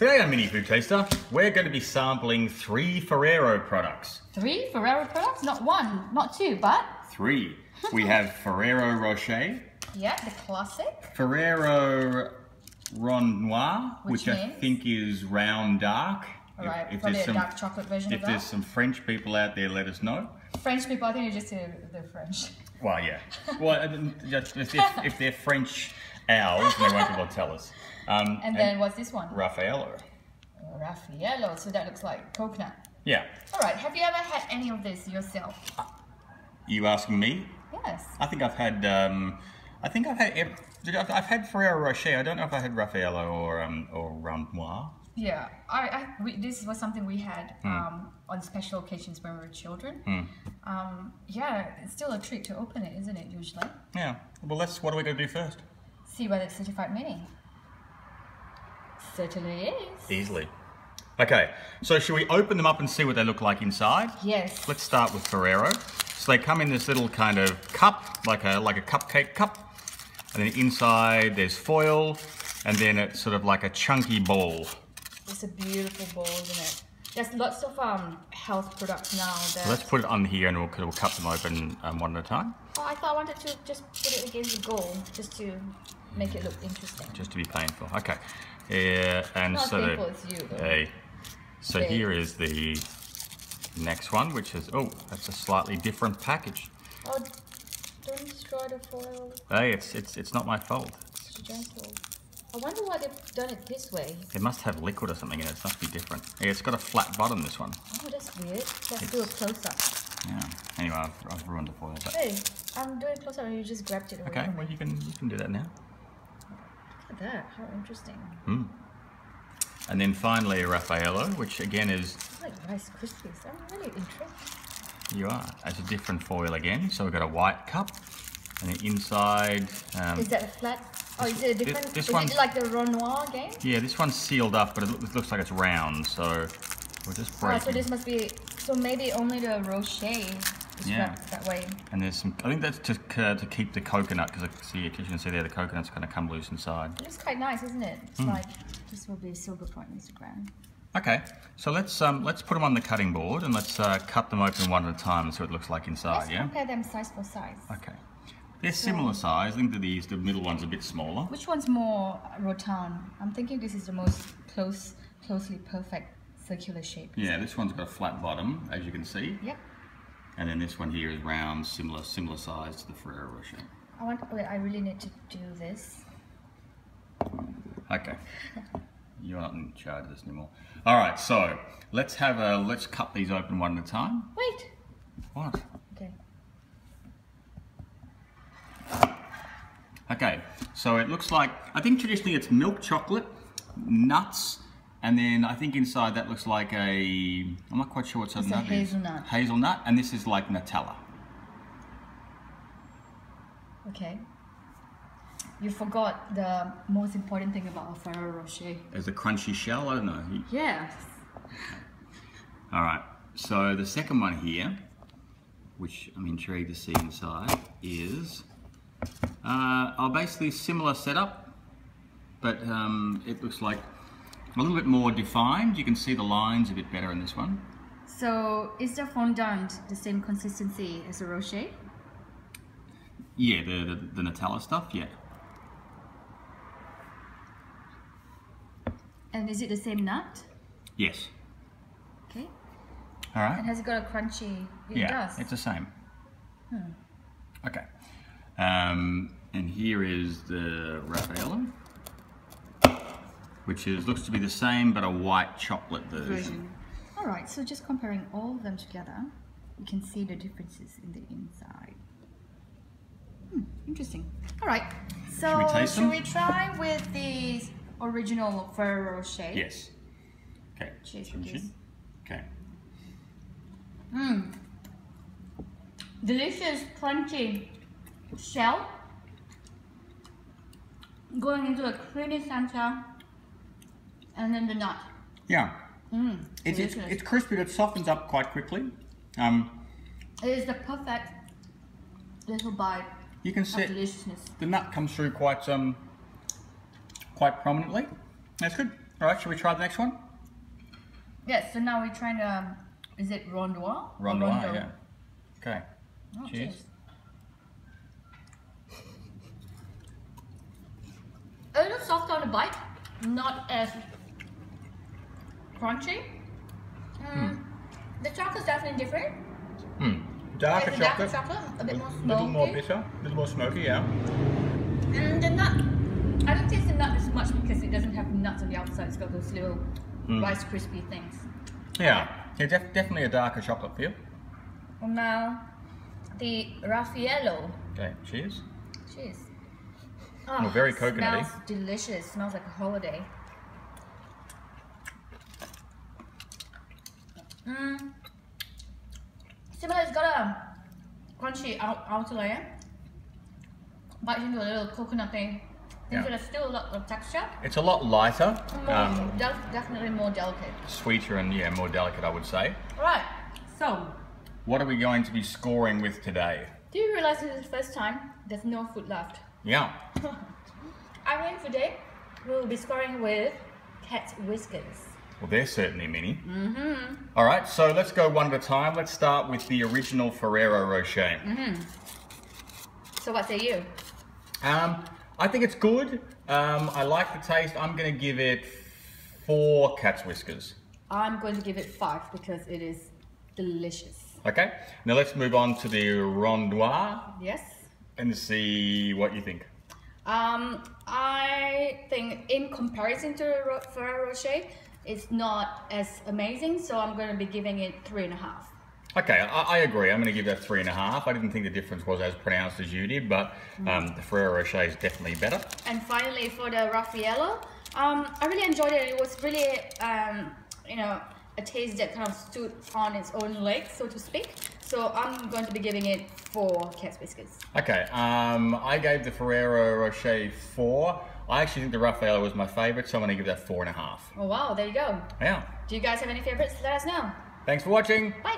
Today on Mini Food Taster, we're going to be sampling 3 Ferrero products. 3 Ferrero products? Not 1, not 2, but? 3. We have Ferrero Rocher. Yeah, the classic. Ferrero Rondnoir, which I think is round dark. Alright, probably a dark chocolate version of that. If there's some French people out there, let us know. French people, I think you're just the French. Well, yeah. Well, just if they're French owls, they won't be able to tell us. And then what's this one? Raffaello. Raffaello, so that looks like coconut. Yeah. Alright, have you ever had any of this yourself? You asking me? Yes. I think I've had, I've had Ferrero Rocher. I don't know if I had Raffaello or Rondnoir. Yeah, this was something we had on special occasions when we were children. Yeah, it's still a treat to open it, isn't it, usually? Yeah. Well, what are we going to do first? See whether it's certified mini. Certainly is. Easily. Okay, so should we open them up and see what they look like inside? Yes. Let's start with Ferrero. So they come in this little kind of cup, like a cupcake cup. And then inside there's foil, and then it's sort of like a chunky ball. It's a beautiful bowl, isn't it? There's lots of health products now. So let's put it on here and we'll cut them open one at a time. Oh, I thought I wanted to just put it against the goal, just to make it look interesting. Just to be painful. Okay. Yeah, and not so painful, it's you, though. So here is the next one, which is, oh, that's a slightly different package. Oh, don't destroy the foil. Hey, it's not my fault. It's gentle. I wonder why they've done it this way. It must have liquid or something in it. It must be different. Yeah, it's got a flat bottom, this one. Oh, that's weird. Let's do a close-up. Yeah. Anyway, I've ruined the foil. But... Hey, I'm doing a close-up and you just grabbed it away. Okay, well you can do that now. Look at that. How interesting. And then finally Raffaello, which again is... It's like Rice Krispies. I'm really intrigued. You are. It's a different foil again. So we've got a white cup. And then inside... is that a flat... Oh, is it a different... This is one's, it like the Rondnoir game? Yeah, this one's sealed up, but it looks like it's round, so we'll just break it. So this must be... So maybe only the Rocher is wrapped that way. And there's some... I think that's to keep the coconut, because as you can see there, the coconut's going to come loose inside. It looks quite nice, isn't it? It's like... This will be so good for Instagram. Okay, so let's put them on the cutting board and let's cut them open one at a time and see what it looks like inside, let's compare them size for size. Okay. They're similar size. I think that the middle one's a bit smaller. Which one's more rotund? I'm thinking this is the most closely perfect circular shape. Yeah, this one's got a flat bottom, as you can see. Yep. And then this one here is round, similar size to the Ferrero Rocher. Wait, I really need to do this. Okay. You're not in charge of this anymore. All right, so let's cut these open one at a time. Wait. What? Okay. Okay, so it looks like, I think traditionally it's milk chocolate, nuts, and then I think inside that looks like I'm not quite sure what sort of nut it is. Hazelnut. Hazelnut, and this is like Nutella. Okay. You forgot the most important thing about a Ferrero Rocher. Is the crunchy shell? I don't know. Yes. All right, so the second one here, which I'm intrigued to see inside, is basically similar setup, but it looks like a little bit more defined. You can see the lines a bit better in this one. So is the fondant the same consistency as a Rocher? Yeah, the Nutella stuff, yeah. And is it the same nut? Yes. Okay. All right. And has it got a crunchy? It does. It's the same. Okay. And here is the Raffaello, which looks to be the same but a white chocolate version. All right. So just comparing all of them together, you can see the differences in the inside. Interesting. All right. So should we try with the original Ferrero Rocher? Yes. Okay. Cheers with this. Okay. Delicious, crunchy shell going into a creamy center, and then the nut. Yeah. It's crispy, but it softens up quite quickly. It is the perfect little bite. You can see deliciousness. The nut comes through quite prominently. That's good. All right, should we try the next one? Yes, so now we're trying to, is it Rondnoir? Rondnoir, yeah. Okay. Oh, cheers. A little soft on the bite, not as crunchy. The chocolate's definitely different. Darker Darker chocolate, chocolate, a bit more a smoky. little more bitter, a little more smoky, yeah. And the nut, I don't taste the nut as much because it doesn't have nuts on the outside. It's got those little Rice Krispie things. Yeah, definitely a darker chocolate feel. And now, the Raffaello. Okay, cheers. Cheers. Oh, very coconutty. Smells delicious. Smells like a holiday. Similar, it's got a crunchy outer layer. Bites into a little coconutty. There's still a lot of texture. It's a lot lighter. Definitely more delicate. Sweeter and more delicate, I would say. Alright, so. What are we going to be scoring with today? Do you realize this is the first time there's no food left? Yeah. I think today we will be scoring with cat whiskers. Well, they're certainly mini. All right, so let's go one at a time. Let's start with the original Ferrero Rocher. So what say you? I think it's good. I like the taste. I'm going to give it 4 cat's whiskers. I'm going to give it 5 because it is delicious. Okay, now let's move on to the Rondnoir. Yes. And see what you think. I think in comparison to Ferrero Rocher, it's not as amazing, so I'm going to be giving it 3.5. Okay, I agree. I'm going to give that 3.5. I didn't think the difference was as pronounced as you did, but the Ferrero Rocher is definitely better. And finally, for the Raffaello, I really enjoyed it. It was really, you know, a taste that kind of stood on its own legs, so to speak. So I'm going to be giving it 4 cat's whiskers. Okay, I gave the Ferrero Rocher 4. I actually think the Raffaello was my favourite, so I'm going to give that 4.5. Oh wow, there you go. Yeah. Do you guys have any favourites? Let us know. Thanks for watching. Bye.